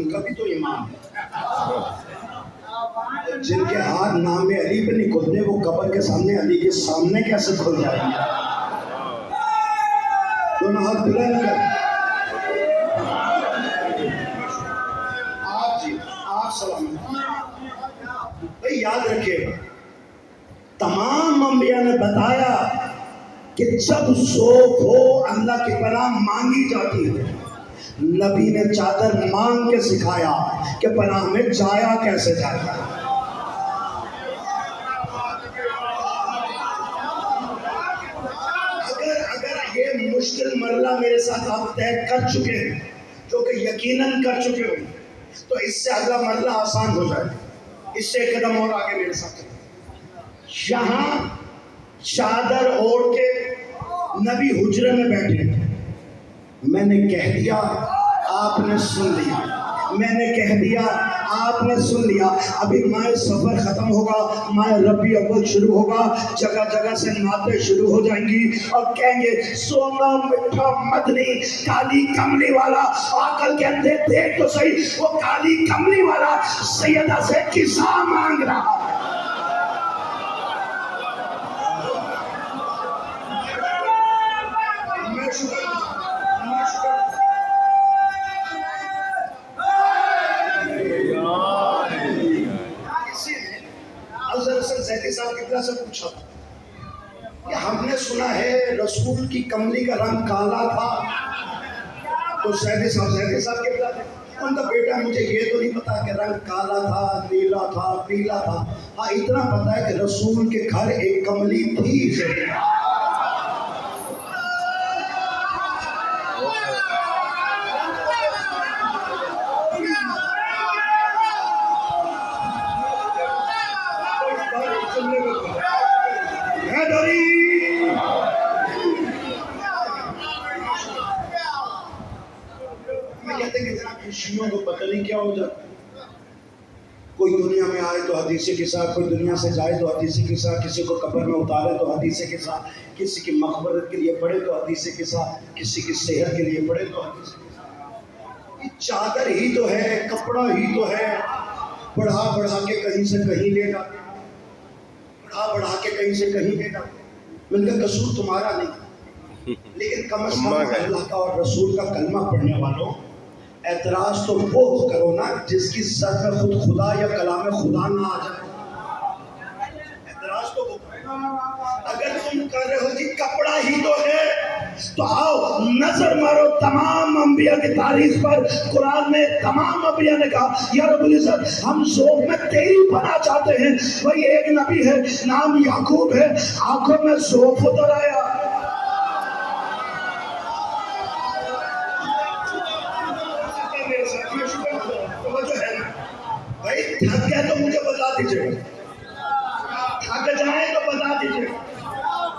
ان کا بھی تو ایمان ہے. جن کے ہاتھ نام علی پہ نہیں کھلتے وہ قبر کے سامنے علی کے سامنے کیسے کھل جائیں گے؟ دونوں ہاتھ بلند کر. آپ سلامت. بھئی یاد رکھے تمام انبیاء نے بتایا کہ جب ذوق ہو اللہ کی پناہ مانگی جاتی ہے. نبی نے چادر مانگ کے سکھایا کہ پناہ میں جایا کیسے جائے. اگر یہ مشکل مرحلہ میرے ساتھ آپ طے کر چکے ہیں جو کہ یقیناً کر چکے ہوں تو اس سے اگلا مرحلہ آسان ہو جائے. اس سے ایک قدم اور آگے میرے ساتھ. یہاں چادر اوڑھ کے نبی حجرے میں بیٹھے. میں نے کہہ دیا آپ نے سن لیا. میں نے کہہ دیا آپ نے سن لیا. ابھی ماہ سفر ختم ہوگا, ماہ ربیع اول شروع ہوگا. جگہ جگہ سے نعتیں شروع ہو جائیں گی اور کہیں گے سونا مٹھا مدنی کالی کملی والا. عقل کے اندھے دیکھ تو صحیح, وہ کالی کملی والا سیدہ سے قصہ مانگ رہا ہے. صاحب کتنا سے پوچھا کہ ہم نے سنا ہے رسول کی کملی کا رنگ کالا تھا. تو سیدی صاحب کتنا تھے. ان کا بیٹا مجھے یہ تو نہیں پتا کہ رنگ کالا تھا, نیلا تھا, پیلا تھا. ہاں اتنا پتا ہے کہ رسول کے گھر ایک کملی تھی. خوشیوں کو پتہ نہیں کیا ہو جاتا. کوئی دنیا میں آئے تو حدیثی قصہ, کوئی دنیا سے جائے تو حدیثی قصہ, کسی کو قبر میں اتارے تو حدیثی قصہ, کسی کی مغفرت کے لیے پڑھے تو حدیثی قصہ, کسی کی صحت کے لیے پڑھے تو حدیثی قصہ. یہ چادر ہی تو ہے, کپڑا ہی تو ہے. بڑھا بڑھا کے کہیں سے کہیں لے جاتے, بڑھا بڑھا کے کہیں سے کہیں لے جاتے. میں نے کہا قصور تمہارا نہیں, لیکن کم از کم اللہ کا اور رسول کا کلمہ پڑھنے والوں اعتراض تو وہ کرو نا جس کی سر میں خود خدا یا کلام خدا نہ آ جائے. اعتراض تو وہ کرو. اگر تم کہہ رہے ہو جی کپڑا ہی تو ہے تو آؤ نظر مارو تمام انبیاء کی تاریخ پر. قرآن میں تمام انبیاء نے کہا یا رب العزت ہم ذوق میں تیری پناہ چاہتے ہیں. وہی ایک نبی ہے نام یعقوب ہے, آنکھوں میں ذوق اتر آیا. تھک گئے تو مجھے بتا دیجیے, تھک جائیں تو بتا دیجیے,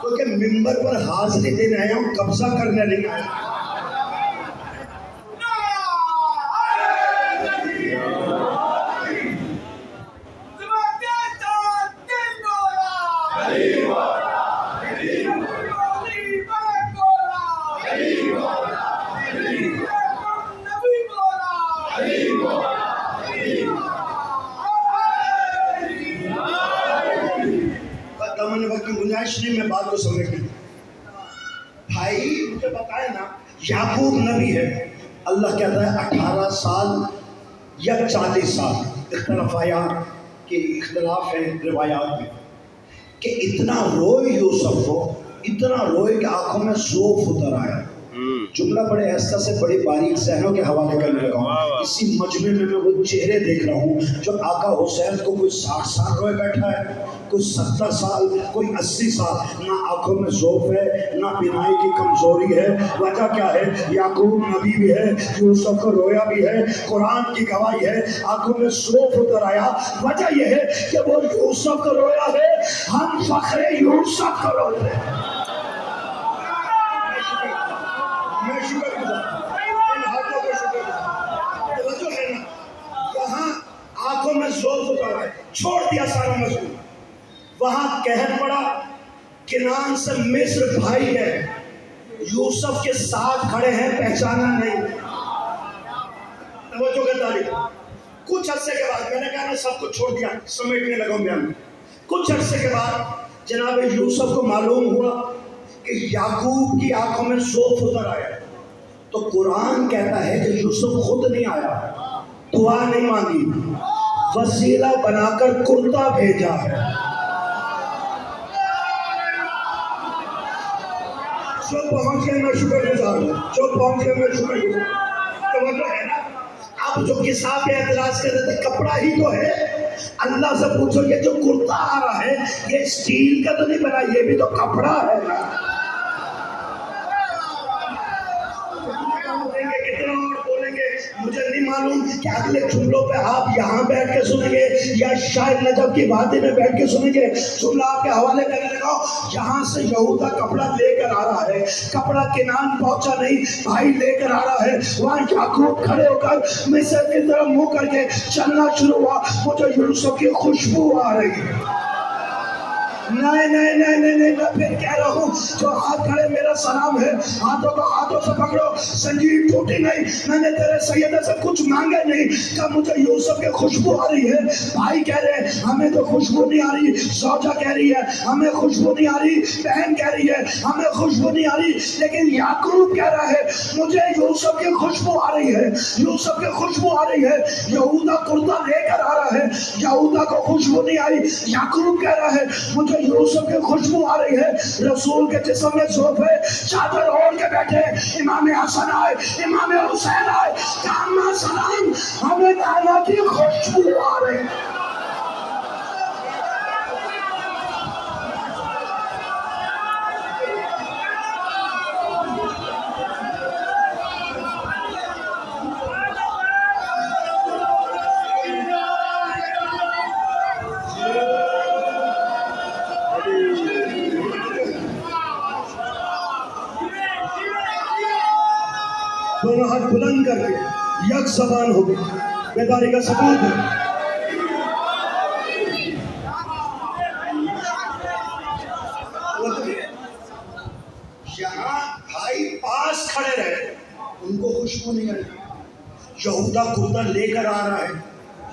کیونکہ ممبر پر حاضری دینے آیا ہوں, قبضہ کرنے نہیں آیا. میں بات کو سمجھ گئی. بھائی مجھے بتائے نا, یعقوب نبی ہے, اللہ کہتا ہے 18 سال یا 40 سال, اختلاف ہے روایات میں, کہ اتنا روئے یوسف کو, اتنا روئے کہ آنکھوں میں ذوق اتر آیا. جملہ بڑے ایسا سے بڑی باریک ذہنوں کے حوالے کرنے لگا ہوں. اسی مجمع میں وہ چہرے دیکھ رہا ہوں جو آقا حسین کو کوئی 60 سال روئے بیٹھا ہے, کوئی 70 سال, کوئی 80 سال. نہ آنکھوں میں ذوق ہے, نہ بینائی کی کمزوری ہے. وجہ کیا ہے؟ یعقوب نبی بھی ہے, یوسف کو رویا بھی ہے, قرآن کی گواہی ہے, آنکھوں میں ذوق اتر آیا. وجہ یہ ہے کہ وہ یوسف کو رویا ہے, ہم فخر یوسف کو روتے ہیں. میں شکر گزار, ان ہاتھوں کو شکر گزار. توجہ ہے نا, یہاں آنکھوں میں ذوق اتر آئے, چھوڑ دیا سارا مضمون. وہاں قحط پڑا, کنعان سے مصر بھائی ہے, یوسف کے ساتھ کھڑے ہیں, پہچانا نہیں. توجہ کا تعریف. کچھ عرصے کے بعد میں نے کہا میں سب کچھ چھوڑ دیا, سمیٹنے لگا ہوں بیان. کچھ عرصے کے بعد جناب یوسف کو معلوم ہوا کہ یعقوب کی آنکھوں میں زوف اتر آیا. تو قرآن کہتا ہے کہ یوسف خود نہیں آیا, دعا نہیں مانگی, وسیلہ بنا کر کرتا بھیجا ہے. جو پہنچ گئے میں شکر گزار ہوں, جو پہنچ گئے میں شکر گزار ہوں. تو مطلب ہے نا, آپ جو کسا پہ اعتراض کر رہے تھے, کپڑا ہی تو ہے. اللہ سے پوچھو یہ جو کرتا آ رہا ہے یہ اسٹیل کا تو نہیں بنا, یہ بھی تو کپڑا ہے. کتنا اور بولیں گے مجھے نہیں معلوم کہ اگلے جملوں پہ آپ یہاں بیٹھ کے سنیں گے یا شاید نجف کی وادی میں بیٹھ کے سنیں گے. جملہ آپ کے حوالے کرنے لگا, یہاں سے یہودا کپڑا لے کر آ رہا ہے, کپڑا کنان پہنچا نہیں, بھائی لے کر آ رہا ہے. وہاں یعقوب کھڑے ہو کر مصر کی طرف منہ کر کے چلنا شروع ہوا. مجھے یوسف کی خوشبو آ رہی ہے. نہیں نہیں نہیں نہیں نہیں, میں پھر کہہ رہا ہوں, جو ہاتھ کھڑے میرا سلام ہے, ہاتھوں کو ہاتھوں سے پکڑو. سنجیب ٹوٹی نہیں, میں نے تیرے سیدہ سے کچھ مانگے نہیں کہ مجھے یوسف کی خوشبو آ رہی ہے. بھائی کہہ رہے ہیں ہمیں تو خوشبو نہیں آ رہی, زوجہ کہہ رہی ہے ہمیں خوشبو نہیں آ رہی, بہن کہہ رہی ہے ہمیں خوشبو نہیں آ رہی, لیکن یعقوب کہہ رہا ہے مجھے یوسف کی خوشبو آ رہی ہے, یوسف کی خوشبو آ رہی ہے. یہودا کرتا لے کر آ رہا ہے, یہودا کو خوشبو نہیں آئی. یعقوب کہہ رہا ہے مجھے یوسف کی خوشبو آ رہی ہے. رسول کے جسم میں زوف ہے, چادر اوڑھ کے بیٹھے. امام حسن آئے, امام حسین آئے, کاما سلام, ہمیں نانا کی خوشبو آ رہی ہے. دونوں ہاتھ بلند کر کے یک زبان ہو گئی, بیداری کا ثبوت ہے. یہاں بھائی پاس کھڑے رہے, ان کو خوشبو نہیں آئی. یہودا کرتا لے کر آ رہا ہے,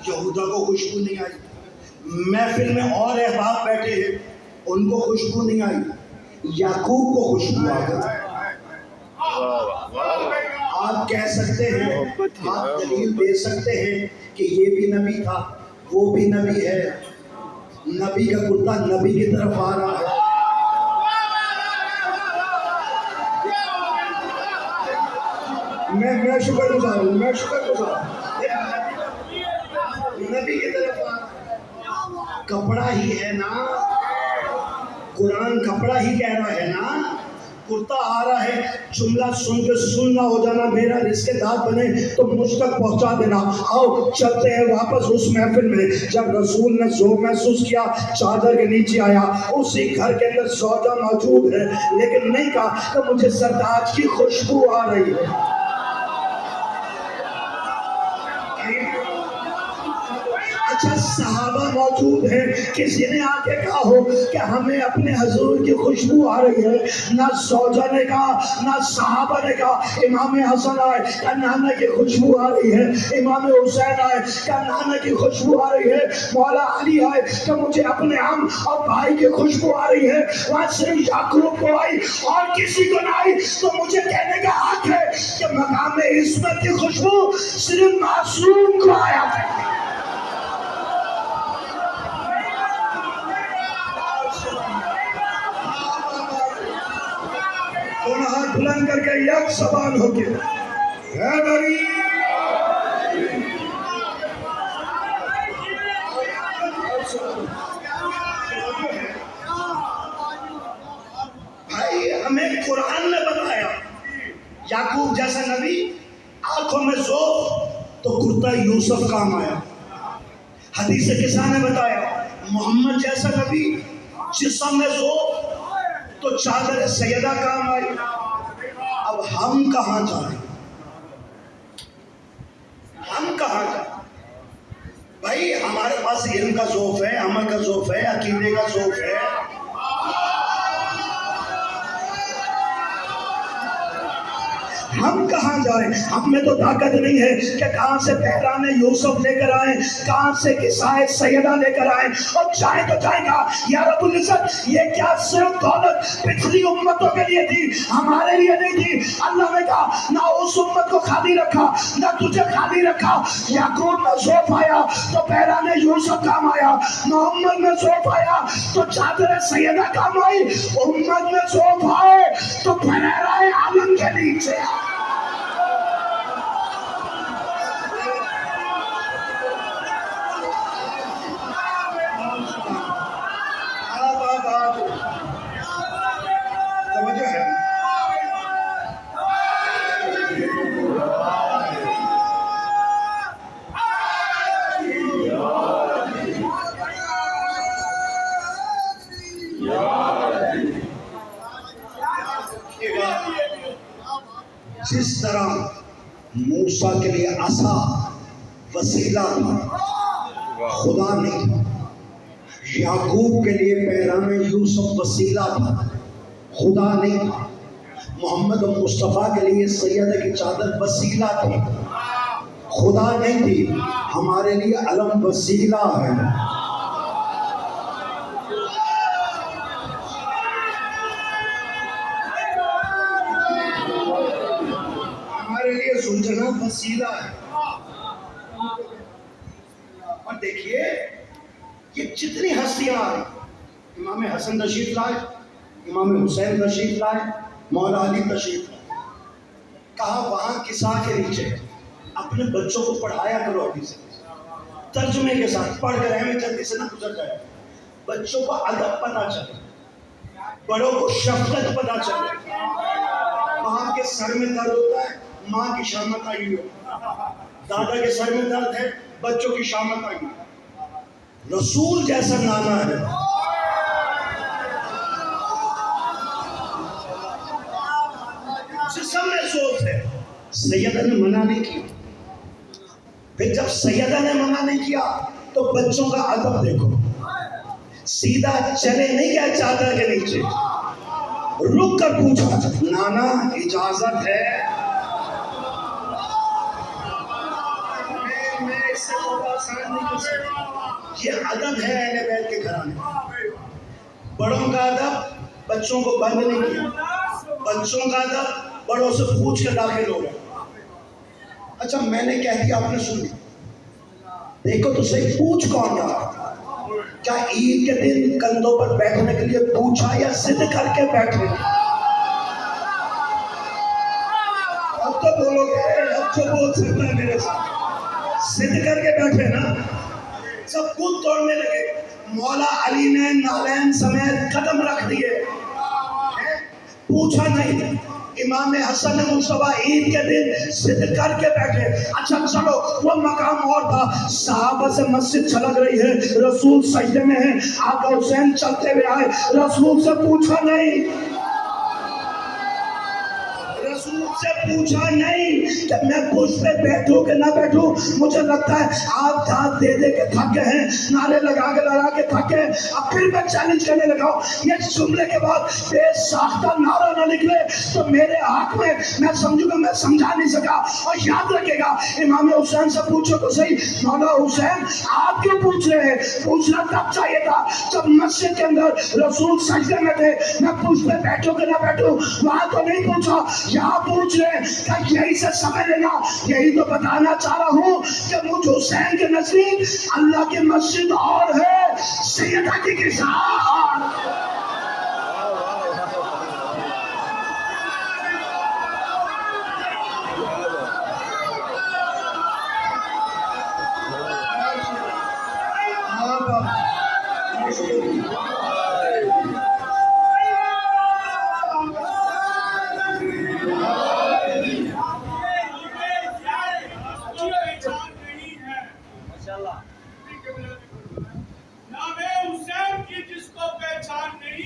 یہودا کو خوشبو نہیں آئی. محفل میں اور احباب بیٹھے ہیں, ان کو خوشبو نہیں آئی. یعقوب کو خوشبو آ گئی. آپ کہہ سکتے ہیں, آپ دلیل دے سکتے ہیں کہ یہ بھی نبی تھا, وہ بھی نبی ہے. نبی کا کرتا نبی کی طرف آ رہا ہے. میں شکر گزار ہوں, میں شکر گزار ہوں. نبی کی طرف آ رہا ہے. کپڑا ہی ہے نا, قرآن کپڑا ہی کہہ رہا ہے نا. کرتا آ رہا ہے, جملہ سن کے سننا ہو جانا, میرا رزق داد بنے تو مجھ تک پہنچا دینا. آؤ چلتے ہیں واپس اس محفل میں. جب رسول نے زور محسوس کیا, چادر کے نیچے آیا, اسی گھر کے اندر زوجہ موجود ہے, لیکن نہیں کہا کہ مجھے سرداج کی خوشبو آ رہی ہے. اچھا صحابہ موجود ہیں, کسی نے آ کے کہا ہو کہ ہمیں اپنے حضور کی خوشبو آ رہی ہے؟ نہ زوجہ نے کہا, نہ صحابہ نے کہا. امام حسن آئے کہ نانا کی خوشبو آ رہی ہے, امام حسین آئے کہ نانا کی خوشبو آ رہی ہے, مولا علی آئے کہ مجھے اپنے عم اور بھائی کی خوشبو آ رہی ہے. وہاں صرف یعقوب کو آئی اور کسی کو نہ آئی. تو مجھے کہنے کا حق ہے کہ مقام عصمت کی خوشبو صرف معصوم کو آیا تھا. ہاتھ بلند کر کے یک زبان ہو کے حیدری. بھائی ہمیں قرآن نے بتایا یعقوب جیسا نبی, آنکھوں میں زوف تو کرتا یوسف کام آیا. حدیث کسا نے بتایا محمد جیسا نبی, جسم میں زوف تو چادر سیدہ کام آئی. اب ہم کہاں جائیں, ہم کہاں جائیں؟ بھائی ہمارے پاس علم کا ذوق ہے, عمل کا ذوق ہے, عقیدے کا ذوق ہے. ہم کہاں جائیں؟ ہم میں تو طاقت نہیں ہے کہ کہاں سے بحران یوسف لے کر آئیں، کہاں سے قصہ سیدہ لے کر آئیں، اور جائیں تو جائیں گا یا رب العزت یہ کیا صرف دولت پچھلی امتوں کے لیے تھی، ہمارے لیے نہیں تھی۔ اللہ نے کہا نہ اس امت کو خالی رکھا نہ تجھے خالی رکھا۔ یعقوب میں ذوف آیا تو بحران یوسف کام آیا، محمد میں ذوف آیا تو چادر سیدہ کام آئی، امت میں ذوف آئے تو بحرائے عالم کے نیچے آئے۔ توجہ ہے؟ جس طرح موسیٰ کے لیے عصا وسیلہ تھا، خدا نہیں تھا، یعقوب کے لیے بحران یوسف وسیلہ تھا، خدا نہیں تھا، محمد مصطفیٰ کے لیے سیدہ کی چادر وسیلہ تھی، خدا نہیں تھی، ہمارے لیے علم وسیلہ ہے۔ ہمارے لیے سلجھنا وسیلہ ہے۔ اور دیکھیے یہ جتنی ہستیاں آئی، امام حسن تشریف لائے، امام حسین تشریف لائے، مولا علی تشریف لائے، کہا وہاں قصہ کے نیچے اپنے بچوں کو پڑھایا کرو حدیث ترجمے کے ساتھ، پڑھ کر ہمیں جلدی سے نہ گزر جائے، بچوں کو ادب پتہ چلے، بڑوں کو شفقت پتہ چلے۔ باپ کے سر میں درد ہوتا ہے، ماں کی شامت آئی ہوئی ہو، دادا کے سر میں درد ہے، بچوں کی شامت آئی ہوئی، رسول جیسا نانا ہے۔ جسم میں سوچ ہے، سیدہ نے منع نہیں کیا، پھر جب سیدہ نے منع نہیں کیا تو بچوں کا ادب دیکھو، سیدھا چلے نہیں گیا چادر کے نیچے، رک کر پوچھا نانا اجازت ہے؟ میں اس سے بہت آسان نہیں کر سکتا، یہ ادب ہے اہل بیت کے گھرانے۔ بڑوں کا ادب بچوں کو بند نہیں کیا، بچوں کا ادب بڑوں سے پوچھ کے داخل ہو گئے۔ اچھا میں نے کہہ دیا آپ نے سن لی، دیکھو تو صحیح پوچھ کون رہا؟ کیا عید کے دن کندھوں پر بیٹھنے کے لیے پوچھا یا ضد کر کے بیٹھے؟ اب تو بولو گے، اب جو بول سکتا ہے میرے ساتھ، ضد کر کے بیٹھے نا، سب خود توڑنے لگے۔ مولا علی نے نالین سمیت قدم رکھ دیے، پوچھا نہیں۔ امام حسن مصطفیٰ عید کے دن ضد کر کے بیٹھے۔ اچھا چلو وہ مقام اور تھا، صحابہ سے مسجد چھلک رہی ہے، رسول سجدے میں ہے، آقا حسین چلتے ہوئے آئے، رسول سے پوچھا نہیں، رسول سے پوچھا نہیں کہ میں پوچھ پہ بیٹھوں کہ نہ بیٹھوں۔ مجھے لگتا ہے آپ دھات دے دے کے تھکے ہیں، نعرے لگا کے تھکے، اب پھر میں چیلنج کرنے لگا ہوں، یہ جملے کے بعد بے ساختہ نعرہ نہ نکلے تو میرے حق میں سمجھوں گا میں سمجھا نہیں سکا۔ اور یاد رکھے گا امام حسین سے پوچھو تو صحیح، مولا حسین آپ کیوں پوچھ رہے ہیں؟ پوچھنا تب چاہیے تھا جب مسجد کے اندر رسول سجدے میں تھے، میں پوچھ پہ بیٹھوں کہ نہ بیٹھوں، وہاں تو نہیں پوچھا، یہاں پوچھ رہے کہ یہی سے سمجھ لینا۔ یہی تو بتانا چاہ رہا ہوں کہ مجھ حسین کے نزدیک اللہ کی مسجد اور ہے، سیدہ کی قصہ اور ہے۔ نام حسین کی جس کو پہچان نہیں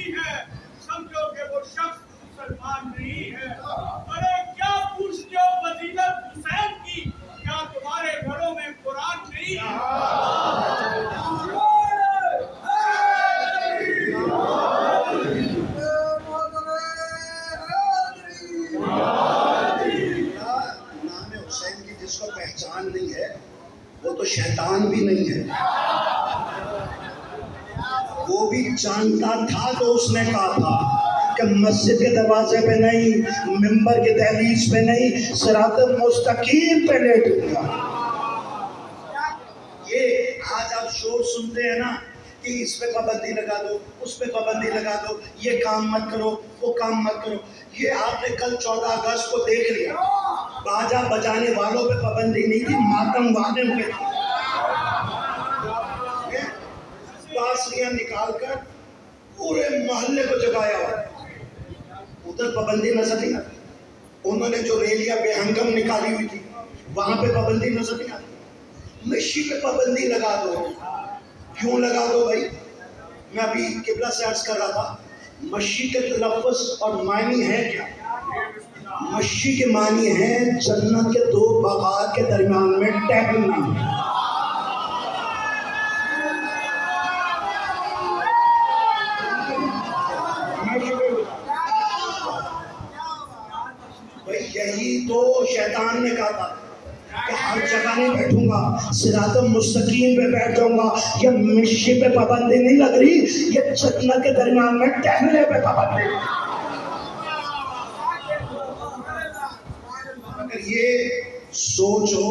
جانتا تھا تو اس نے کہا تھا کہ مسجد کے دروازے پہ نہیں، ممبر کے دہلیز پہ نہیں، صراط مستقیم پہ لیٹوں گا۔ یہ آج آپ شور سنتے ہیں نا کہ اس پہ پابندی لگا دو، اس پہ پابندی لگا دو، یہ کام مت کرو، وہ کام مت کرو۔ یہ آپ نے کل 14 اگست کو دیکھ لیا، باجا بجانے والوں پہ پابندی نہیں تھی، ماتم والوں پہ تھی۔ بانسریاں نکال کر پورے محلے کو جگایا ہوا، ادھر پابندی نظر نہیں آتی۔ انہوں نے جو ریلیاں بے ہنگم نکالی ہوئی تھی وہاں پہ پابندی نظر نہیں آتی۔ مشی پہ پابندی لگا دو۔ کیوں لگا دو بھائی؟ میں ابھی قبلہ سے عرض کر رہا تھا، مشی کے لفظ اور معنی ہے کیا؟ مشی کے معنی ہے جنت کے دو باغات کے درمیان میں ٹہلنا۔ بھائی یہی تو شیطان نے کہا تھا کہ ہر جگہ نہیں بیٹھوں گا، صراط مستقیم پہ بیٹھ جاؤں گا۔ یہ مشی پہ پابندی نہیں لگ رہی، یہ جنت کے درمیان میں ٹہلنے پہ پابندی۔ اگر یہ سوچ ہو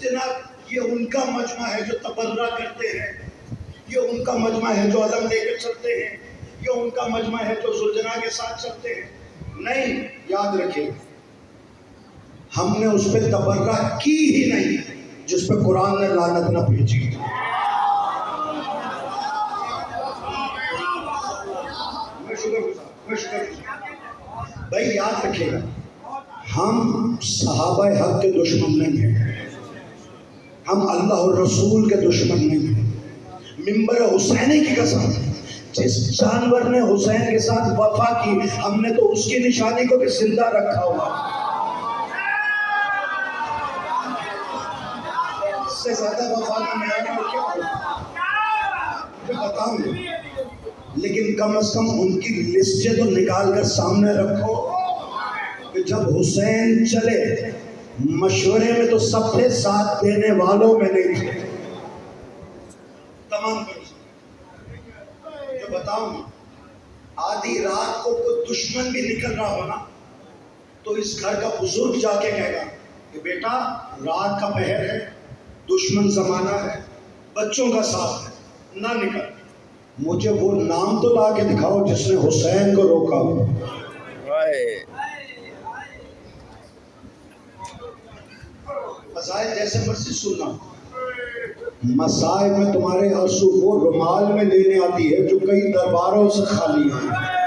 جناب، یہ ان کا مجمع ہے جو تبرہ کرتے ہیں، یہ ان کا مجمع ہے جو علم لے کر چلتے ہیں، یہ ان کا مجمع ہے جو زلجنا کے ساتھ چلتے ہیں۔ نہیں، یاد رکھیں، ہم نے اس پہ تبرہ کی ہی نہیں جس پہ قرآن نے لعنت نہ بھیجی۔ میں شکر گزار۔ بھائی یاد رکھے گا، ہم صحابہ حق کے دشمن نہیں ہیں، ہم اللہ اور رسول کے دشمن نہیں ہیں۔ ممبر حسینی کی قسم، جس جانور نے حسین کے ساتھ وفا کی، ہم نے تو اس کی نشانی کو بھی زندہ رکھا ہوا۔ اس سے زیادہ وفا کا معیار اور کیا ہوگا مجھے بتاؤں گا، لیکن کم از کم ان کی لسٹیں تو نکال کر سامنے رکھو کہ جب حسین چلے مشورے میں تو سب تھے، ساتھ دینے والوں میں نہیں تھے۔ تمام جو بتاؤں گا، آدھی رات کو کوئی دشمن بھی نکل رہا ہونا تو اس گھر کا بزرگ جا کے کہے گا کہ بیٹا رات کا پہر ہے، دشمن زمانہ ہے، بچوں کا ساتھ ہے، نہ نکل۔ مجھے وہ نام تو لا کے دکھاؤ جس نے حسین کو روکا ہو۔ فضائل جیسے مرضی سننا، مسائب میں تمہارے آنسو وہ رومال میں لینے آتی ہے جو کئی درباروں سے خالی ہے۔